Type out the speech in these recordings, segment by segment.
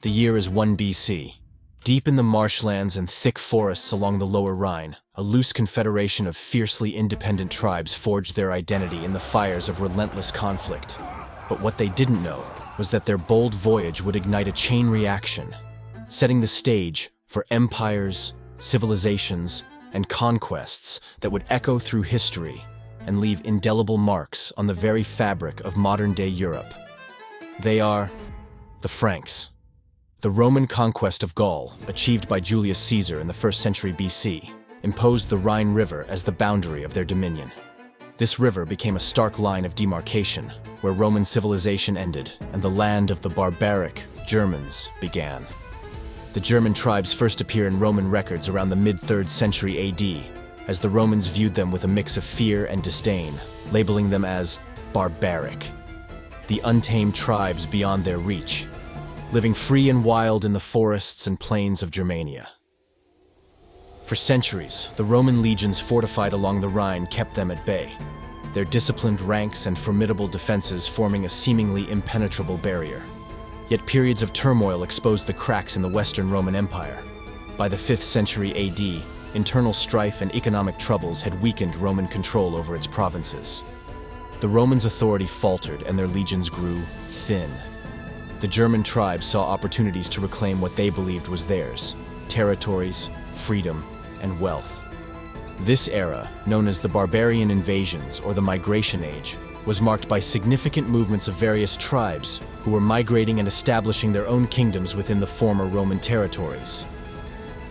The year is 1 BC. Deep in the marshlands and thick forests along the lower Rhine, a loose confederation of fiercely independent tribes forged their identity in the fires of relentless conflict. But what they didn't know was that their bold voyage would ignite a chain reaction, setting the stage for empires, civilizations, and conquests that would echo through history and leave indelible marks on the very fabric of modern-day Europe. They are the Franks. The Roman conquest of Gaul, achieved by Julius Caesar in the 1st century BC, imposed the Rhine River as the boundary of their dominion. This river became a stark line of demarcation, where Roman civilization ended and the land of the barbaric Germans began. The German tribes first appear in Roman records around the mid-3rd century AD, as the Romans viewed them with a mix of fear and disdain, labeling them as barbaric, the untamed tribes beyond their reach, living free and wild in the forests and plains of Germania. For centuries, the Roman legions fortified along the Rhine kept them at bay, their disciplined ranks and formidable defenses forming a seemingly impenetrable barrier. Yet periods of turmoil exposed the cracks in the Western Roman Empire. By the 5th century AD, internal strife and economic troubles had weakened Roman control over its provinces. The Romans' authority faltered and their legions grew thin. The German tribes saw opportunities to reclaim what they believed was theirs: territories, freedom, and wealth. This era, known as the Barbarian Invasions or the Migration Age, was marked by significant movements of various tribes who were migrating and establishing their own kingdoms within the former Roman territories.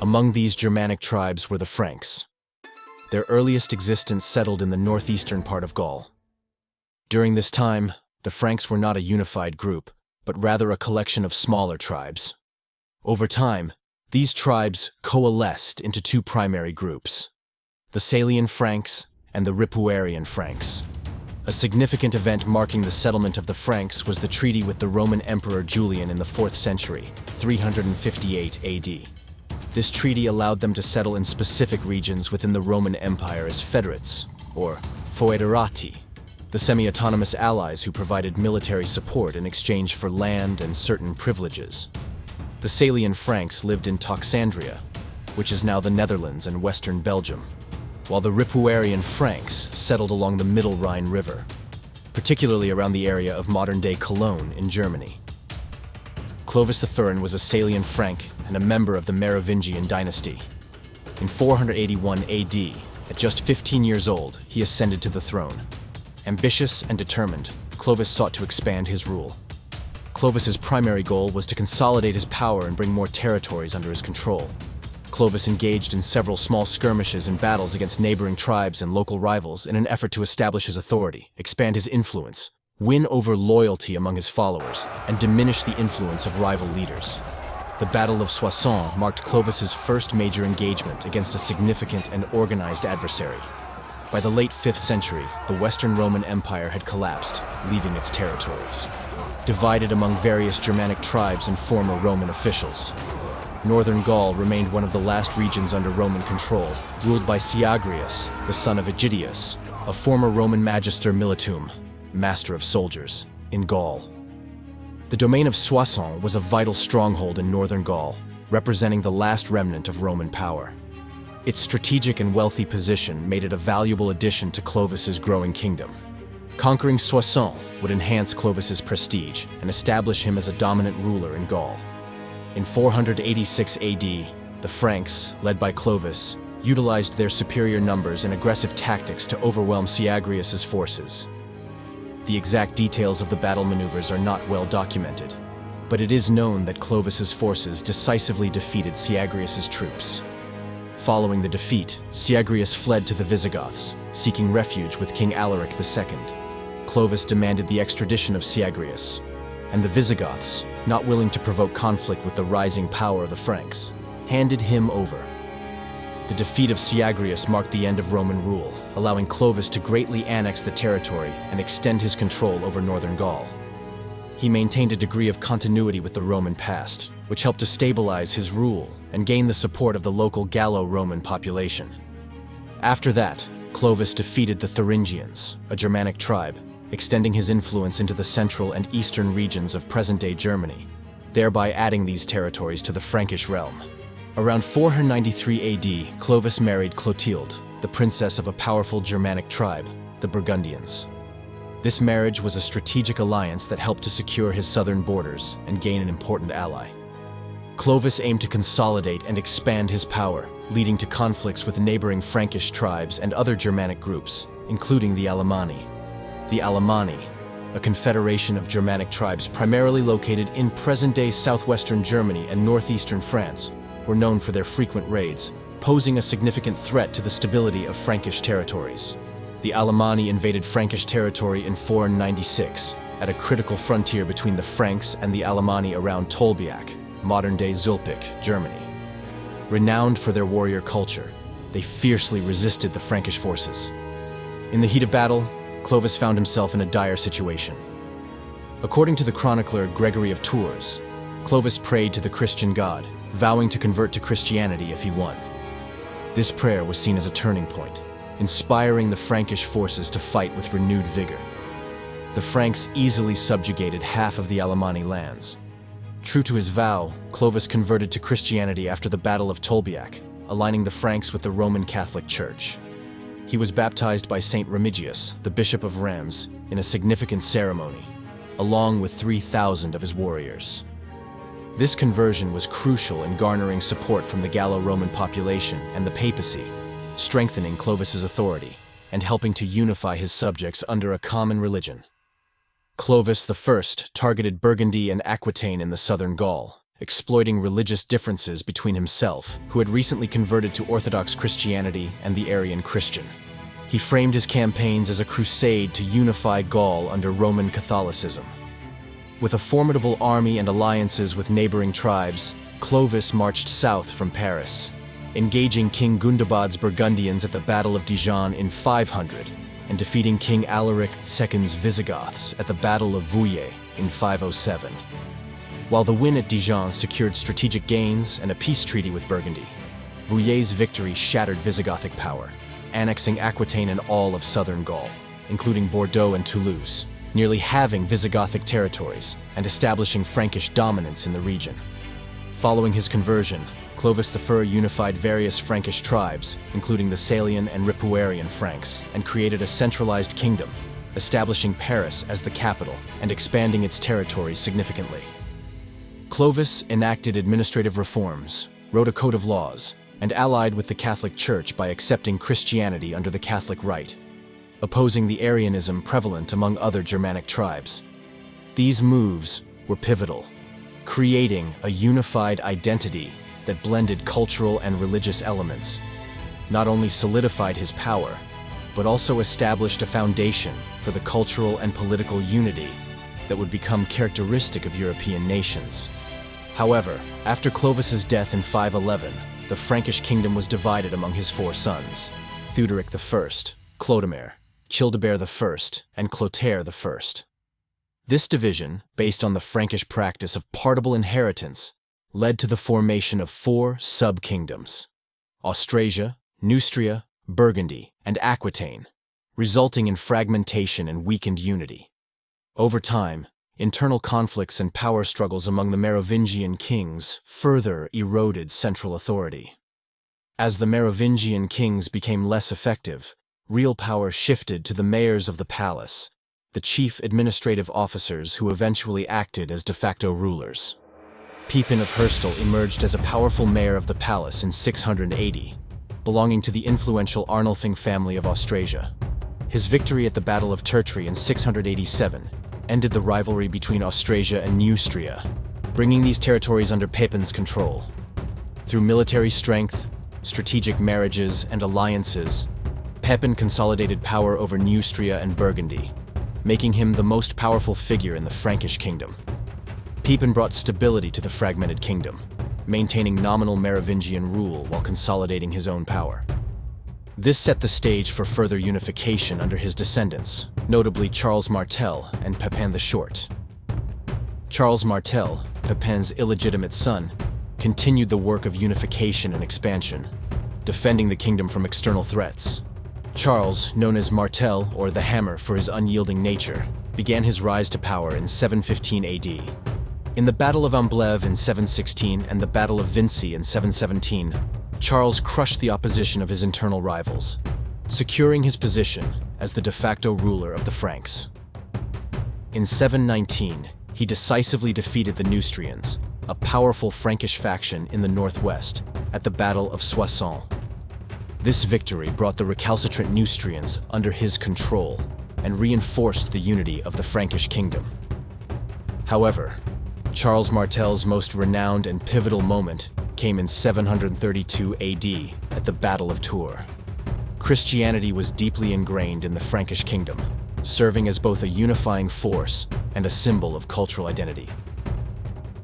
Among these Germanic tribes were the Franks. Their earliest existence settled in the northeastern part of Gaul. During this time, the Franks were not a unified group, but rather a collection of smaller tribes. Over time, these tribes coalesced into two primary groups: the Salian Franks and the Ripuarian Franks. A significant event marking the settlement of the Franks was the treaty with the Roman Emperor Julian in the 4th century, 358 AD. This treaty allowed them to settle in specific regions within the Roman Empire as federates, or foederati, the semi-autonomous allies who provided military support in exchange for land and certain privileges. The Salian Franks lived in Toxandria, which is now the Netherlands and western Belgium, while the Ripuarian Franks settled along the middle Rhine River, particularly around the area of modern-day Cologne in Germany. Clovis the Third was a Salian Frank and a member of the Merovingian dynasty. In 481 AD, at just 15 years old, he ascended to the throne. Ambitious and determined, Clovis sought to expand his rule. Clovis's primary goal was to consolidate his power and bring more territories under his control. Clovis engaged in several small skirmishes and battles against neighboring tribes and local rivals in an effort to establish his authority, expand his influence, win over loyalty among his followers, and diminish the influence of rival leaders. The Battle of Soissons marked Clovis's first major engagement against a significant and organized adversary. By the late 5th century, the Western Roman Empire had collapsed, leaving its territories divided among various Germanic tribes and former Roman officials. Northern Gaul remained one of the last regions under Roman control, ruled by Syagrius, the son of Aegidius, a former Roman magister militum, master of soldiers, in Gaul. The domain of Soissons was a vital stronghold in northern Gaul, representing the last remnant of Roman power. Its strategic and wealthy position made it a valuable addition to Clovis's growing kingdom. Conquering Soissons would enhance Clovis's prestige and establish him as a dominant ruler in Gaul. In 486 AD, the Franks, led by Clovis, utilized their superior numbers and aggressive tactics to overwhelm Syagrius's forces. The exact details of the battle maneuvers are not well documented, but it is known that Clovis's forces decisively defeated Syagrius's troops. Following the defeat, Syagrius fled to the Visigoths, seeking refuge with King Alaric II. Clovis demanded the extradition of Syagrius, and the Visigoths, not willing to provoke conflict with the rising power of the Franks, handed him over. The defeat of Syagrius marked the end of Roman rule, allowing Clovis to greatly annex the territory and extend his control over northern Gaul. He maintained a degree of continuity with the Roman past, which helped to stabilize his rule and gain the support of the local Gallo-Roman population. After that, Clovis defeated the Thuringians, a Germanic tribe, extending his influence into the central and eastern regions of present-day Germany. thereby adding these territories to the Frankish realm. Around 493 AD, Clovis married Clotilde, the princess of a powerful Germanic tribe, the Burgundians. This marriage was a strategic alliance that helped to secure his southern borders and gain an important ally. Clovis aimed to consolidate and expand his power, leading to conflicts with neighboring Frankish tribes and other Germanic groups, including the Alemanni. The Alemanni, a confederation of Germanic tribes primarily located in present-day southwestern Germany and northeastern France, were known for their frequent raids, posing a significant threat to the stability of Frankish territories. The Alemanni invaded Frankish territory in 496, at a critical frontier between the Franks and the Alemanni around Tolbiac, modern-day Zülpich, Germany. Renowned for their warrior culture, they fiercely resisted the Frankish forces. In the heat of battle, Clovis found himself in a dire situation. According to the chronicler Gregory of Tours, Clovis prayed to the Christian God, vowing to convert to Christianity if he won. This prayer was seen as a turning point, inspiring the Frankish forces to fight with renewed vigor. The Franks easily subjugated half of the Alemanni lands. True to his vow, Clovis converted to Christianity after the Battle of Tolbiac, aligning the Franks with the Roman Catholic Church. He was baptized by Saint Remigius, the Bishop of Reims, in a significant ceremony, along with 3,000 of his warriors. This conversion was crucial in garnering support from the Gallo-Roman population and the papacy, strengthening Clovis's authority and helping to unify his subjects under a common religion. Clovis I targeted Burgundy and Aquitaine in the southern Gaul, exploiting religious differences between himself, who had recently converted to Orthodox Christianity, and the Arian Christian. He framed his campaigns as a crusade to unify Gaul under Roman Catholicism. With a formidable army and alliances with neighboring tribes, Clovis marched south from Paris, engaging King Gundobad's Burgundians at the Battle of Dijon in 500, and defeating King Alaric II's Visigoths at the Battle of Vouillé in 507. While the win at Dijon secured strategic gains and a peace treaty with Burgundy, Vouillé's victory shattered Visigothic power, annexing Aquitaine and all of southern Gaul, including Bordeaux and Toulouse, nearly halving Visigothic territories and establishing Frankish dominance in the region. Following his conversion, Clovis I unified various Frankish tribes, including the Salian and Ripuarian Franks, and created a centralized kingdom, establishing Paris as the capital and expanding its territory significantly. Clovis enacted administrative reforms, wrote a code of laws, and allied with the Catholic Church by accepting Christianity under the Catholic Rite, opposing the Arianism prevalent among other Germanic tribes. These moves were pivotal, creating a unified identity that blended cultural and religious elements, not only solidified his power, but also established a foundation for the cultural and political unity that would become characteristic of European nations. However, after Clovis's death in 511, the Frankish kingdom was divided among his four sons, Theuderic I, Clodomir, Childebert I, and Clotaire I. This division, based on the Frankish practice of partible inheritance, led to the formation of four sub-kingdoms: Austrasia, Neustria, Burgundy, and Aquitaine, resulting in fragmentation and weakened unity. Over time, internal conflicts and power struggles among the Merovingian kings further eroded central authority. As the Merovingian kings became less effective, real power shifted to the mayors of the palace, the chief administrative officers who eventually acted as de facto rulers. Pepin of Herstal emerged as a powerful mayor of the palace in 680, belonging to the influential Arnulfing family of Austrasia. His victory at the Battle of Tertry in 687 ended the rivalry between Austrasia and Neustria, bringing these territories under Pepin's control. Through military strength, strategic marriages, and alliances, Pepin consolidated power over Neustria and Burgundy, making him the most powerful figure in the Frankish kingdom. Pepin brought stability to the fragmented kingdom, maintaining nominal Merovingian rule while consolidating his own power. This set the stage for further unification under his descendants, notably Charles Martel and Pepin the Short. Charles Martel, Pepin's illegitimate son, continued the work of unification and expansion, defending the kingdom from external threats. Charles, known as Martel or the Hammer for his unyielding nature, began his rise to power in 715 AD. In the Battle of Amblève in 716 and the Battle of Vincy in 717, Charles crushed the opposition of his internal rivals, securing his position as the de facto ruler of the Franks. In 719, he decisively defeated the Neustrians, a powerful Frankish faction in the northwest, at the Battle of Soissons. This victory brought the recalcitrant Neustrians under his control and reinforced the unity of the Frankish kingdom. However, Charles Martel's most renowned and pivotal moment came in 732 AD at the Battle of Tours. Christianity was deeply ingrained in the Frankish kingdom, serving as both a unifying force and a symbol of cultural identity.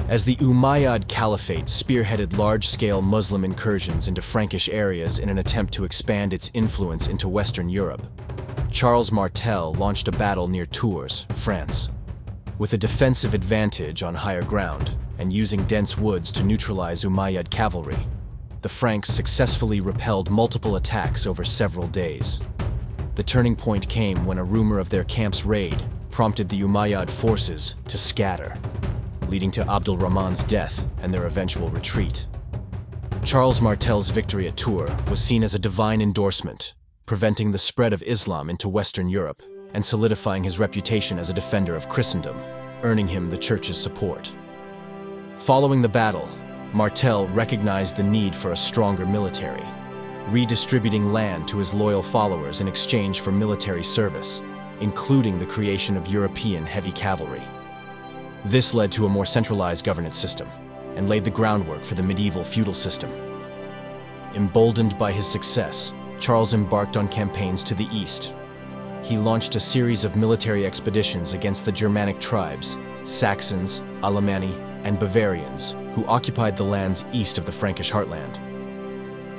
As the Umayyad Caliphate spearheaded large-scale Muslim incursions into Frankish areas in an attempt to expand its influence into Western Europe, Charles Martel launched a battle near Tours, France. With a defensive advantage on higher ground and using dense woods to neutralize Umayyad cavalry, the Franks successfully repelled multiple attacks over several days. The turning point came when a rumor of their camp's raid prompted the Umayyad forces to scatter, leading to Abd al-Rahman's death and their eventual retreat. Charles Martel's victory at Tours was seen as a divine endorsement, preventing the spread of Islam into Western Europe and solidifying his reputation as a defender of Christendom, earning him the Church's support. Following the battle, Martel recognized the need for a stronger military, redistributing land to his loyal followers in exchange for military service, including the creation of European heavy cavalry. This led to a more centralized governance system and laid the groundwork for the medieval feudal system. Emboldened by his success, Charles embarked on campaigns to the east. He launched a series of military expeditions against the Germanic tribes, Saxons, Alemanni, and Bavarians, who occupied the lands east of the Frankish heartland.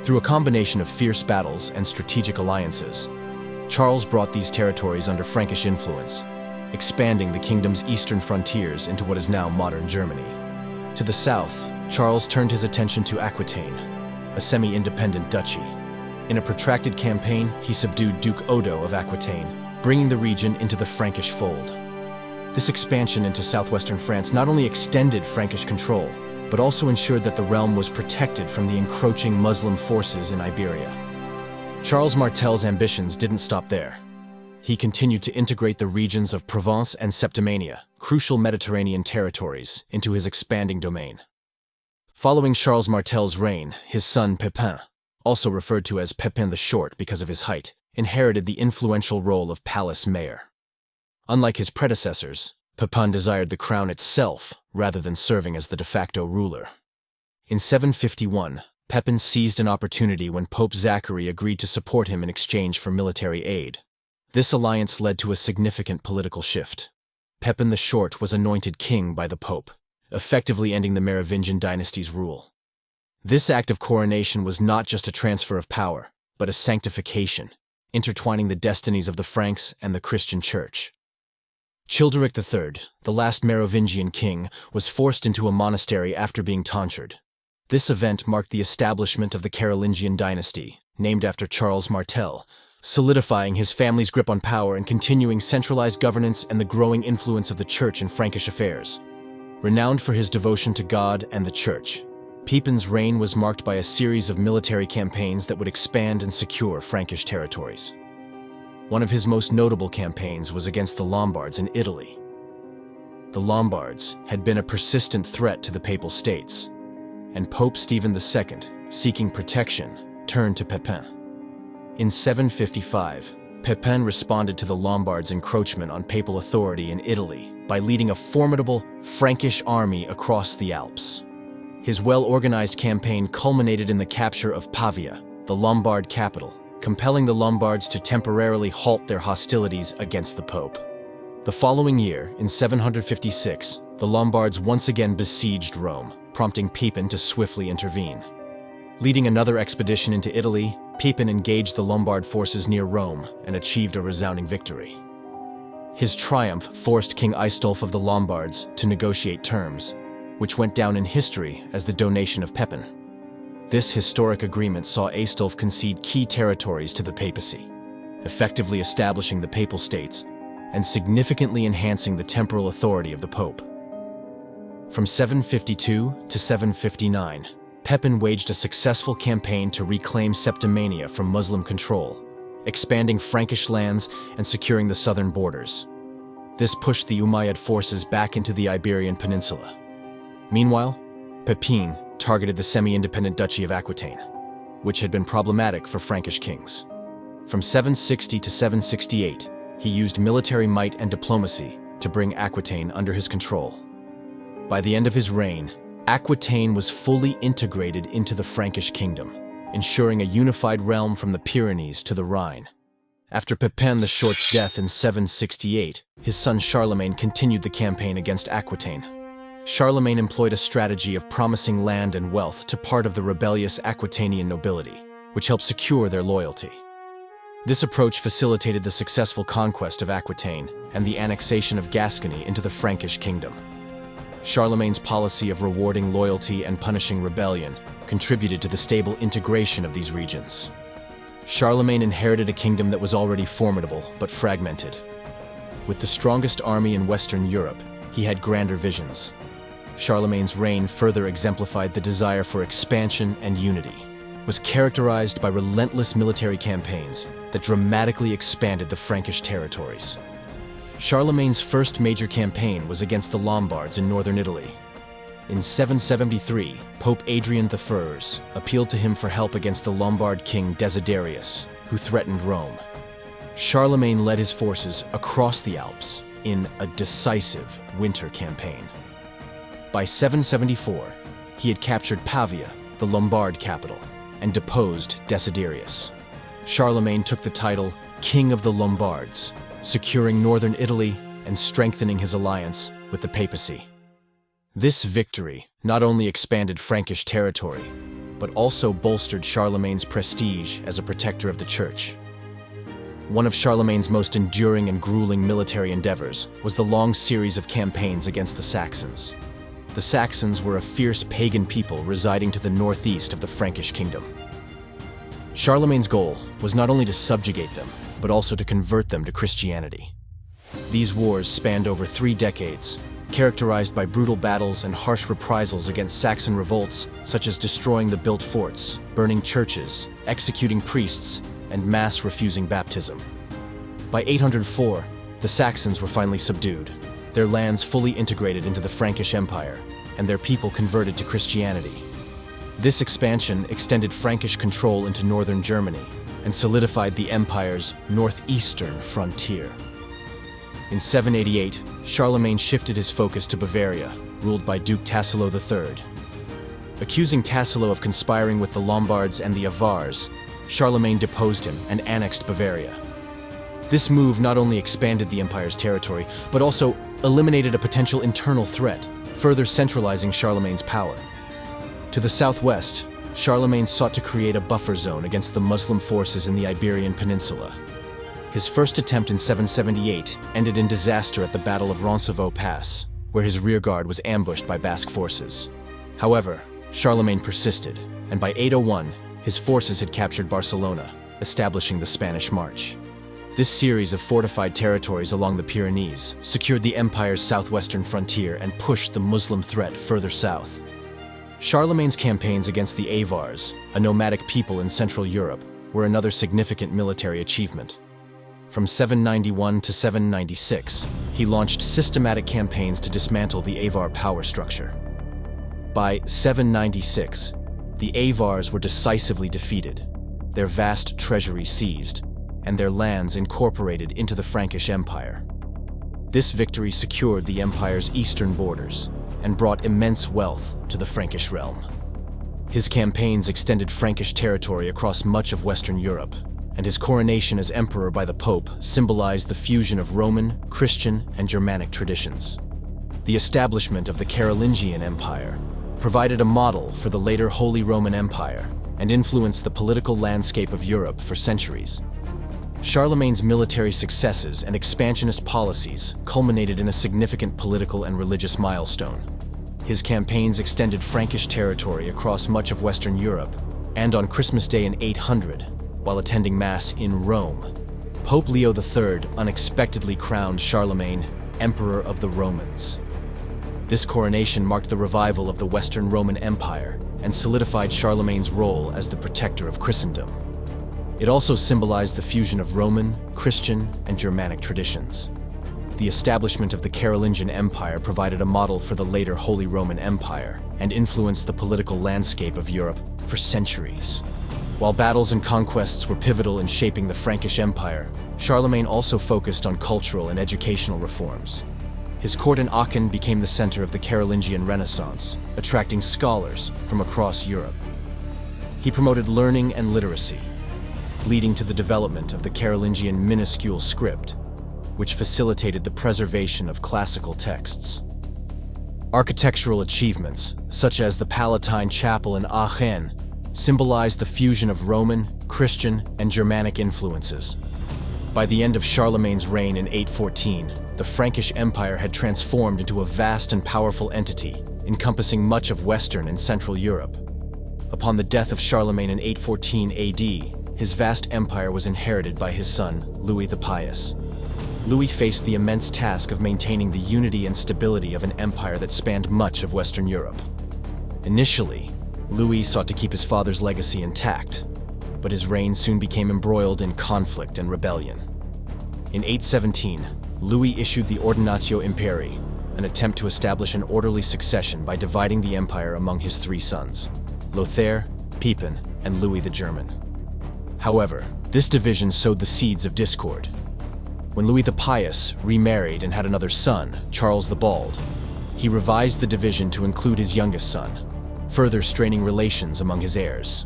Through a combination of fierce battles and strategic alliances, Charles brought these territories under Frankish influence, expanding the kingdom's eastern frontiers into what is now modern Germany. To the south, Charles turned his attention to Aquitaine, a semi-independent duchy. In a protracted campaign, he subdued Duke Odo of Aquitaine, bringing the region into the Frankish fold. This expansion into southwestern France not only extended Frankish control, but also ensured that the realm was protected from the encroaching Muslim forces in Iberia. Charles Martel's ambitions didn't stop there. He continued to integrate the regions of Provence and Septimania, crucial Mediterranean territories, into his expanding domain. Following Charles Martel's reign, his son Pepin, also referred to as Pepin the Short because of his height, inherited the influential role of palace mayor. Unlike his predecessors, Pepin desired the crown itself rather than serving as the de facto ruler. In 751, Pepin seized an opportunity when Pope Zachary agreed to support him in exchange for military aid. This alliance led to a significant political shift. Pepin the Short was anointed king by the Pope, effectively ending the Merovingian dynasty's rule. This act of coronation was not just a transfer of power, but a sanctification, intertwining the destinies of the Franks and the Christian Church. Childeric III, the last Merovingian king, was forced into a monastery after being tonsured. This event marked the establishment of the Carolingian dynasty, named after Charles Martel, solidifying his family's grip on power and continuing centralized governance and the growing influence of the Church in Frankish affairs. Renowned for his devotion to God and the Church, Pepin's reign was marked by a series of military campaigns that would expand and secure Frankish territories. One of his most notable campaigns was against the Lombards in Italy. The Lombards had been a persistent threat to the Papal States, and Pope Stephen II, seeking protection, turned to Pepin. In 755, Pepin responded to the Lombards' encroachment on papal authority in Italy by leading a formidable Frankish army across the Alps. His well-organized campaign culminated in the capture of Pavia, the Lombard capital, compelling the Lombards to temporarily halt their hostilities against the Pope. The following year, in 756, the Lombards once again besieged Rome, prompting Pepin to swiftly intervene. Leading another expedition into Italy, Pepin engaged the Lombard forces near Rome and achieved a resounding victory. His triumph forced King Aistulf of the Lombards to negotiate terms, which went down in history as the donation of Pepin. This historic agreement saw Aistulf concede key territories to the papacy, effectively establishing the Papal States and significantly enhancing the temporal authority of the Pope. From 752 to 759, Pepin waged a successful campaign to reclaim Septimania from Muslim control, expanding Frankish lands and securing the southern borders. This pushed the Umayyad forces back into the Iberian Peninsula. Meanwhile, Pepin targeted the semi-independent Duchy of Aquitaine, which had been problematic for Frankish kings. From 760 to 768, he used military might and diplomacy to bring Aquitaine under his control. By the end of his reign, Aquitaine was fully integrated into the Frankish kingdom, ensuring a unified realm from the Pyrenees to the Rhine. After Pepin the Short's death in 768, his son Charlemagne continued the campaign against Aquitaine. Charlemagne employed a strategy of promising land and wealth to part of the rebellious Aquitanian nobility, which helped secure their loyalty. This approach facilitated the successful conquest of Aquitaine and the annexation of Gascony into the Frankish kingdom. Charlemagne's policy of rewarding loyalty and punishing rebellion contributed to the stable integration of these regions. Charlemagne inherited a kingdom that was already formidable but fragmented. With the strongest army in Western Europe, he had grander visions. Charlemagne's reign further exemplified the desire for expansion and unity, was characterized by relentless military campaigns that dramatically expanded the Frankish territories. Charlemagne's first major campaign was against the Lombards in northern Italy. In 773, Pope Adrian I appealed to him for help against the Lombard king Desiderius, who threatened Rome. Charlemagne led his forces across the Alps in a decisive winter campaign. By 774, he had captured Pavia, the Lombard capital, and deposed Desiderius. Charlemagne took the title King of the Lombards, securing northern Italy and strengthening his alliance with the papacy. This victory not only expanded Frankish territory, but also bolstered Charlemagne's prestige as a protector of the church. One of Charlemagne's most enduring and grueling military endeavors was the long series of campaigns against the Saxons. The Saxons were a fierce pagan people residing to the northeast of the Frankish kingdom. Charlemagne's goal was not only to subjugate them, but also to convert them to Christianity. These wars spanned over 3 decades, characterized by brutal battles and harsh reprisals against Saxon revolts, such as destroying the built forts, burning churches, executing priests, and mass refusing baptism. By 804, the Saxons were finally subdued, their lands fully integrated into the Frankish Empire, and their people converted to Christianity. This expansion extended Frankish control into northern Germany and solidified the empire's northeastern frontier. In 788, Charlemagne shifted his focus to Bavaria, ruled by Duke Tassilo III. Accusing Tassilo of conspiring with the Lombards and the Avars, Charlemagne deposed him and annexed Bavaria. This move not only expanded the empire's territory, but also eliminated a potential internal threat, further centralizing Charlemagne's power. To the southwest, Charlemagne sought to create a buffer zone against the Muslim forces in the Iberian Peninsula. His first attempt in 778 ended in disaster at the Battle of Roncesvalles Pass, where his rearguard was ambushed by Basque forces. However, Charlemagne persisted, and by 801, his forces had captured Barcelona, establishing the Spanish March. This series of fortified territories along the Pyrenees secured the empire's southwestern frontier and pushed the Muslim threat further south. Charlemagne's campaigns against the Avars, a nomadic people in Central Europe, were another significant military achievement. From 791 to 796, he launched systematic campaigns to dismantle the Avar power structure. By 796, the Avars were decisively defeated, their vast treasury seized, and their lands incorporated into the Frankish Empire. This victory secured the empire's eastern borders and brought immense wealth to the Frankish realm. His campaigns extended Frankish territory across much of Western Europe, and his coronation as emperor by the Pope symbolized the fusion of Roman, Christian, and Germanic traditions. The establishment of the Carolingian Empire provided a model for the later Holy Roman Empire and influenced the political landscape of Europe for centuries. Charlemagne's military successes and expansionist policies culminated in a significant political and religious milestone. His campaigns extended Frankish territory across much of Western Europe, and on Christmas Day in 800, while attending Mass in Rome, Pope Leo III unexpectedly crowned Charlemagne Emperor of the Romans. This coronation marked the revival of the Western Roman Empire and solidified Charlemagne's role as the protector of Christendom. It also symbolized the fusion of Roman, Christian, and Germanic traditions. The establishment of the Carolingian Empire provided a model for the later Holy Roman Empire and influenced the political landscape of Europe for centuries. While battles and conquests were pivotal in shaping the Frankish Empire, Charlemagne also focused on cultural and educational reforms. His court in Aachen became the center of the Carolingian Renaissance, attracting scholars from across Europe. He promoted learning and literacy, leading to the development of the Carolingian minuscule script, which facilitated the preservation of classical texts. Architectural achievements, such as the Palatine Chapel in Aachen, symbolized the fusion of Roman, Christian, and Germanic influences. By the end of Charlemagne's reign in 814, the Frankish Empire had transformed into a vast and powerful entity, encompassing much of Western and Central Europe. Upon the death of Charlemagne in 814 AD, his vast empire was inherited by his son, Louis the Pious. Louis faced the immense task of maintaining the unity and stability of an empire that spanned much of Western Europe. Initially, Louis sought to keep his father's legacy intact, but his reign soon became embroiled in conflict and rebellion. In 817, Louis issued the Ordinatio Imperii, an attempt to establish an orderly succession by dividing the empire among his three sons, Lothair, Pepin, and Louis the German. However, this division sowed the seeds of discord. When Louis the Pious remarried and had another son, Charles the Bald, he revised the division to include his youngest son, further straining relations among his heirs.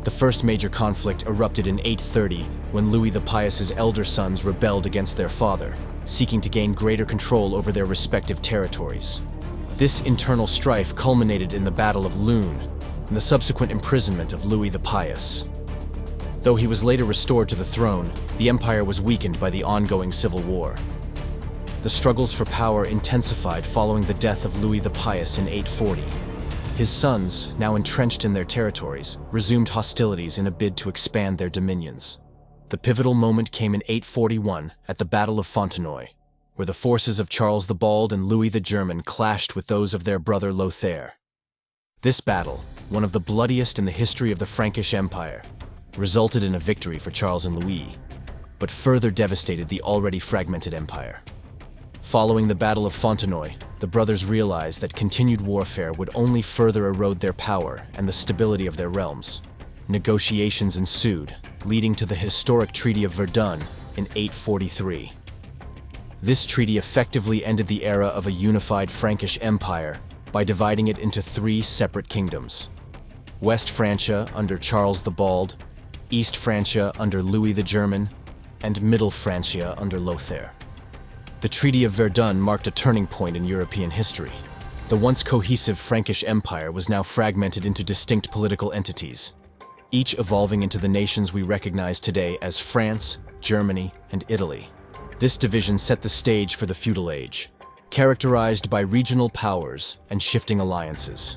The first major conflict erupted in 830 when Louis the Pious's elder sons rebelled against their father, seeking to gain greater control over their respective territories. This internal strife culminated in the Battle of Loon and the subsequent imprisonment of Louis the Pious. Though he was later restored to the throne, the empire was weakened by the ongoing civil war. The struggles for power intensified following the death of Louis the Pious in 840. His sons, now entrenched in their territories, resumed hostilities in a bid to expand their dominions. The pivotal moment came in 841 at the Battle of Fontenoy, where the forces of Charles the Bald and Louis the German clashed with those of their brother Lothair. This battle, one of the bloodiest in the history of the Frankish Empire, resulted in a victory for Charles and Louis, but further devastated the already fragmented empire. Following the Battle of Fontenoy, the brothers realized that continued warfare would only further erode their power and the stability of their realms. Negotiations ensued, leading to the historic Treaty of Verdun in 843. This treaty effectively ended the era of a unified Frankish empire by dividing it into three separate kingdoms: West Francia under Charles the Bald, East Francia under Louis the German, and Middle Francia under Lothair. The Treaty of Verdun marked a turning point in European history. The once cohesive Frankish Empire was now fragmented into distinct political entities, each evolving into the nations we recognize today as France, Germany, and Italy. This division set the stage for the feudal age, characterized by regional powers and shifting alliances.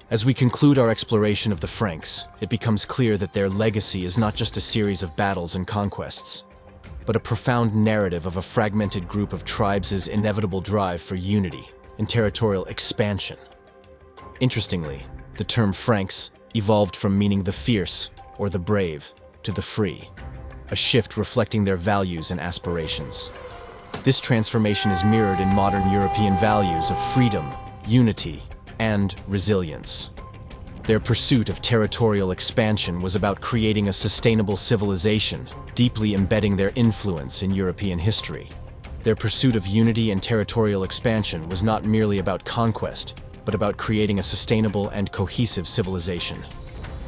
As we conclude our exploration of the Franks, it becomes clear that their legacy is not just a series of battles and conquests, but a profound narrative of a fragmented group of tribes' inevitable drive for unity and territorial expansion. Interestingly, the term Franks evolved from meaning the fierce or the brave to the free, a shift reflecting their values and aspirations. This transformation is mirrored in modern European values of freedom, unity, and resilience. Their pursuit of territorial expansion was about creating a sustainable civilization, deeply embedding their influence in European history. Their pursuit of unity and territorial expansion was not merely about conquest, but about creating a sustainable and cohesive civilization.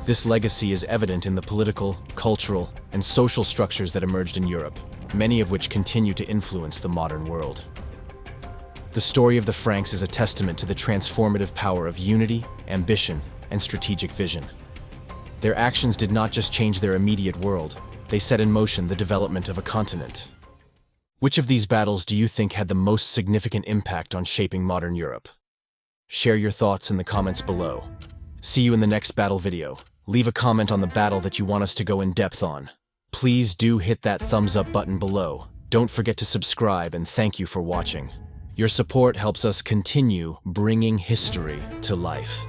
This legacy is evident in the political, cultural, and social structures that emerged in Europe, many of which continue to influence the modern world. The story of the Franks is a testament to the transformative power of unity, ambition, and strategic vision. Their actions did not just change their immediate world, they set in motion the development of a continent. Which of these battles do you think had the most significant impact on shaping modern Europe? Share your thoughts in the comments below. See you in the next battle video. Leave a comment on the battle that you want us to go in depth on. Please do hit that thumbs up button below. Don't forget to subscribe, and thank you for watching. Your support helps us continue bringing history to life.